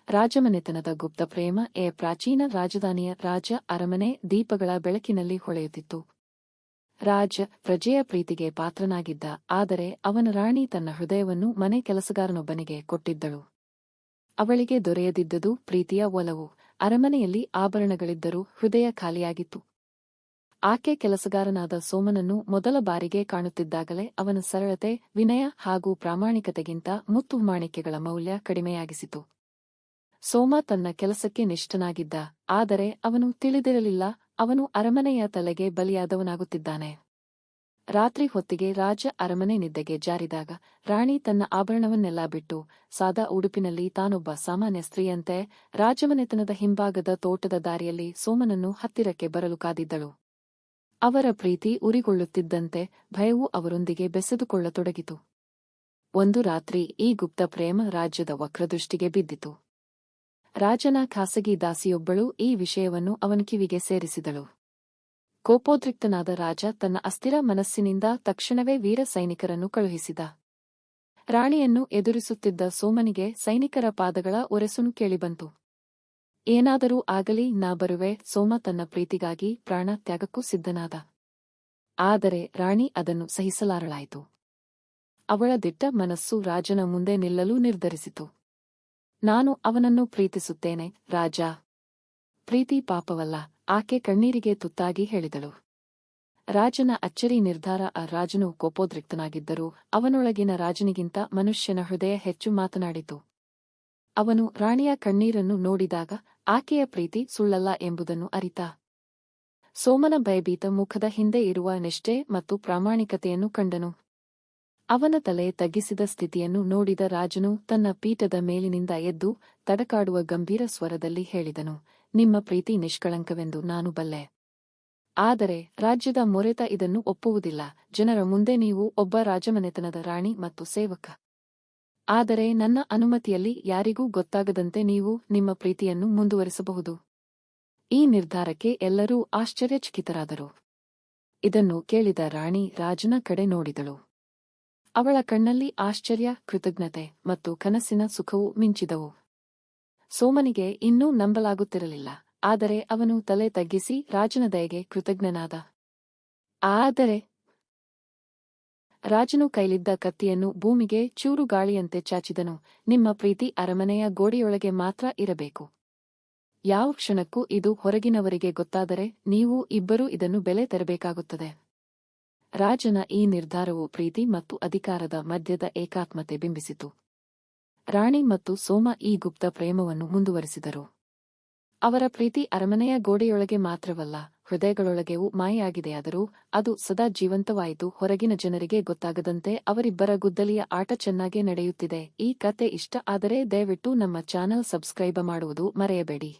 ರಾಜಮನೆತನದ ಗುಪ್ತ ಪ್ರೇಮ ಪ್ರಾಚೀನ ರಾಜಧಾನಿಯ ರಾಜ ಅರಮನೆ ದೀಪಗಳ ಬೆಳಕಿನಲ್ಲಿ ಹೊಳೆಯುತ್ತಿತ್ತು. ರಾಜ ಪ್ರಜೆಯ ಪ್ರೀತಿಗೆ ಪಾತ್ರನಾಗಿದ್ದ, ಆದರೆ ಅವನ ರಾಣಿ ತನ್ನ ಹೃದಯವನ್ನು ಮನೆ ಕೆಲಸಗಾರನೊಬ್ಬನಿಗೆ ಕೊಟ್ಟಿದ್ದಳು. ಅವಳಿಗೆ ದೊರೆಯದಿದ್ದುದು ಪ್ರೀತಿಯ ಒಲವು. ಅರಮನೆಯಲ್ಲಿ ಆಭರಣಗಳಿದ್ದರೂ ಹೃದಯ ಖಾಲಿಯಾಗಿತ್ತು. ಆಕೆ ಕೆಲಸಗಾರನಾದ ಸೋಮನನ್ನು ಮೊದಲ ಬಾರಿಗೆ ಕಾಣುತ್ತಿದ್ದಾಗಲೇ ಅವನ ಸರಳತೆ, ವಿನಯ ಹಾಗೂ ಪ್ರಾಮಾಣಿಕತೆಗಿಂತ ಮುತ್ತು ಮಾಣಿಕ್ಯಗಳ ಮೌಲ್ಯ ಕಡಿಮೆಯಾಗಿಸಿತು. ಸೋಮ ತನ್ನ ಕೆಲಸಕ್ಕೆ ನಿಷ್ಠನಾಗಿದ್ದ, ಆದರೆ ಅವನು ತಿಳಿದಿರಲಿಲ್ಲ, ಅವನು ಅರಮನೆಯ ತಲೆಗೆ ಬಲಿಯಾದವನಾಗುತ್ತಿದ್ದಾನೆ. ರಾತ್ರಿ ಹೊತ್ತಿಗೆ ರಾಜ ಅರಮನೆ ನಿದ್ದೆಗೆ ಜಾರಿದಾಗ ರಾಣಿ ತನ್ನ ಆಭರಣವನ್ನೆಲ್ಲ ಬಿಟ್ಟು ಸಾದಾ ಉಡುಪಿನಲ್ಲಿ ತಾನೊಬ್ಬ ಸಾಮಾನ್ಯ ಸ್ತ್ರೀಯಂತೆ ರಾಜಮನೆತನದ ಹಿಂಭಾಗದ ತೋಟದ ದಾರಿಯಲ್ಲಿ ಸೋಮನನ್ನು ಹತ್ತಿರಕ್ಕೆ ಬರಲು ಕಾದಿದ್ದಳು. ಅವರ ಪ್ರೀತಿ ಉರಿಗೊಳ್ಳುತ್ತಿದ್ದಂತೆ ಭಯವೂ ಅವರೊಂದಿಗೆ ಬೆಸೆದುಕೊಳ್ಳತೊಡಗಿತು. ಒಂದು ರಾತ್ರಿ ಈ ಗುಪ್ತ ಪ್ರೇಮ ರಾಜ್ಯದ ವಕ್ರದೃಷ್ಟಿಗೆ ಬಿದ್ದಿತು. ರಾಜನ ಖಾಸಗಿ ದಾಸಿಯೊಬ್ಬಳು ಈ ವಿಷಯವನ್ನು ಅವನ ಕಿವಿಗೆ ಸೇರಿಸಿದಳು. ಕೋಪೋದ್ರಿಕ್ತನಾದ ರಾಜ ತನ್ನ ಅಸ್ಥಿರ ಮನಸ್ಸಿನಿಂದ ತಕ್ಷಣವೇ ವೀರ ಸೈನಿಕರನ್ನು ಕಳುಹಿಸಿದ. ರಾಣಿಯನ್ನು ಎದುರಿಸುತ್ತಿದ್ದ ಸೋಮನಿಗೆ ಸೈನಿಕರ ಪಾದಗಳ ಒರೆಸುನು ಕೇಳಿಬಂತು. ಏನಾದರೂ ಆಗಲಿ, ನಾ ಬರುವೆ. ಸೋಮ ತನ್ನ ಪ್ರೀತಿಗಾಗಿ ಪ್ರಾಣ ತ್ಯಾಗಕ್ಕೂ ಸಿದ್ಧನಾದ. ಆದರೆ ರಾಣಿ ಅದನ್ನು ಸಹಿಸಲಾರಳಾಯಿತು. ಅವಳ ದಿಟ್ಟ ಮನಸ್ಸು ರಾಜನ ಮುಂದೆ ನಿಲ್ಲಲು ನಿರ್ಧರಿಸಿತು. ನಾನು ಅವನನ್ನು ಪ್ರೀತಿಸುತ್ತೇನೆ ರಾಜ. ಪ್ರೀತಿ ಪಾಪವಲ್ಲ, ಆಕೆ ಕಣ್ಣೀರಿಗೆ ತುತ್ತಾಗಿ ಹೇಳಿದಳು. ರಾಜನ ಅಚ್ಚರಿ ನಿರ್ಧಾರ. ಆ ರಾಜನು ಕೋಪೋದ್ರಿಕ್ತನಾಗಿದ್ದರೂ ಅವನೊಳಗಿನ ರಾಜನಿಗಿಂತ ಮನುಷ್ಯನ ಹೃದಯ ಹೆಚ್ಚು ಮಾತನಾಡಿತು. ಅವನು ರಾಣಿಯ ಕಣ್ಣೀರನ್ನು ನೋಡಿದಾಗ ಆಕೆಯ ಪ್ರೀತಿ ಸುಳ್ಳಲ್ಲ ಎಂಬುದನ್ನು ಅರಿತ. ಸೋಮನ ಭಯಭೀತ ಮುಖದ ಹಿಂದೆ ಇರುವ ನಿಷ್ಠೆ ಮತ್ತು ಪ್ರಾಮಾಣಿಕತೆಯನ್ನು ಕಂಡನು. ಅವನ ತಲೆ ತಗ್ಗಿಸಿದ ಸ್ಥಿತಿಯನ್ನು ನೋಡಿದ ರಾಜನು ತನ್ನ ಪೀಠದ ಮೇಲಿನಿಂದ ಎದ್ದು ತಡಕಾಡುವ ಗಂಭೀರ ಸ್ವರದಲ್ಲಿ ಹೇಳಿದನು, ನಿಮ್ಮ ಪ್ರೀತಿ ನಿಷ್ಕಳಂಕವೆಂದು ನಾನು ಬಲ್ಲೆ. ಆದರೆ ರಾಜ್ಯದ ಮೊರೆತ ಇದನ್ನು ಒಪ್ಪುವುದಿಲ್ಲ. ಜನರ ಮುಂದೆ ನೀವು ಒಬ್ಬ ರಾಜಮನೆತನದ ರಾಣಿ ಮತ್ತು ಸೇವಕ. ಆದರೆ ನನ್ನ ಅನುಮತಿಯಲ್ಲಿ ಯಾರಿಗೂ ಗೊತ್ತಾಗದಂತೆ ನೀವು ನಿಮ್ಮ ಪ್ರೀತಿಯನ್ನು ಮುಂದುವರಿಸಬಹುದು. ಈ ನಿರ್ಧಾರಕ್ಕೆ ಎಲ್ಲರೂ ಆಶ್ಚರ್ಯಚಕಿತರಾದರು. ಇದನ್ನು ಕೇಳಿದ ರಾಣಿ ರಾಜನ ಕಡೆ ನೋಡಿದಳು. ಅವಳ ಕಣ್ಣಲ್ಲಿ ಆಶ್ಚರ್ಯ, ಕೃತಜ್ಞತೆ ಮತ್ತು ಕನಸಿನ ಸುಖವು ಮಿಂಚಿದವು. ಸೋಮನಿಗೆ ಇನ್ನೂ ನಂಬಲಾಗುತ್ತಿರಲಿಲ್ಲ, ಆದರೆ ಅವನು ತಲೆ ತಗ್ಗಿಸಿ ರಾಜನ ದಯೆಗೆ ಕೃತಜ್ಞನಾದ. ಆದರೆ ರಾಜನು ಕೈಲಿದ್ದ ಕತ್ತಿಯನ್ನು ಭೂಮಿಗೆ ಚೂರು ಗಾಳಿಯಂತೆ ಚಾಚಿದನು. ನಿಮ್ಮ ಪ್ರೀತಿ ಅರಮನೆಯ ಗೋಡೆಯೊಳಗೆ ಮಾತ್ರ ಇರಬೇಕು. ಯಾವ ಕ್ಷಣಕ್ಕೂ ಇದು ಹೊರಗಿನವರಿಗೆ ಗೊತ್ತಾದರೆ ನೀವು ಇಬ್ಬರೂ ಇದನ್ನು ಬೆಲೆ ತೆರಬೇಕಾಗುತ್ತದೆ. ರಾಜನ ಈ ನಿರ್ಧಾರವು ಪ್ರೀತಿ ಮತ್ತು ಅಧಿಕಾರದ ಮಧ್ಯದ ಏಕಾತ್ಮತೆ ಬಿಂಬಿಸಿತು. ರಾಣಿ ಮತ್ತು ಸೋಮ ಈ ಗುಪ್ತ ಪ್ರೇಮವನ್ನು ಮುಂದುವರಿಸಿದರು. ಅವರ ಪ್ರೀತಿ ಅರಮನೆಯ ಗೋಡೆಯೊಳಗೆ ಮಾತ್ರವಲ್ಲ, ಹೃದಯಗಳೊಳಗೆಯೂ ಮಾಯೆಯಾಗಿದೆಯಾದರೂ ಅದು ಸದಾ ಜೀವಂತವಾಯಿತು. ಹೊರಗಿನ ಜನರಿಗೆ ಗೊತ್ತಾಗದಂತೆ ಅವರಿಬ್ಬರ ಗುದ್ದಲಿಯ ಆಟ ಚೆನ್ನಾಗೇ ನಡೆಯುತ್ತಿದೆ. ಈ ಕತೆ ಇಷ್ಟ ಆದರೆ ದಯವಿಟ್ಟು ನಮ್ಮ ಚಾನೆಲ್ ಸಬ್ಸ್ಕ್ರೈಬ್ ಮಾಡುವುದು ಮರೆಯಬೇಡಿ.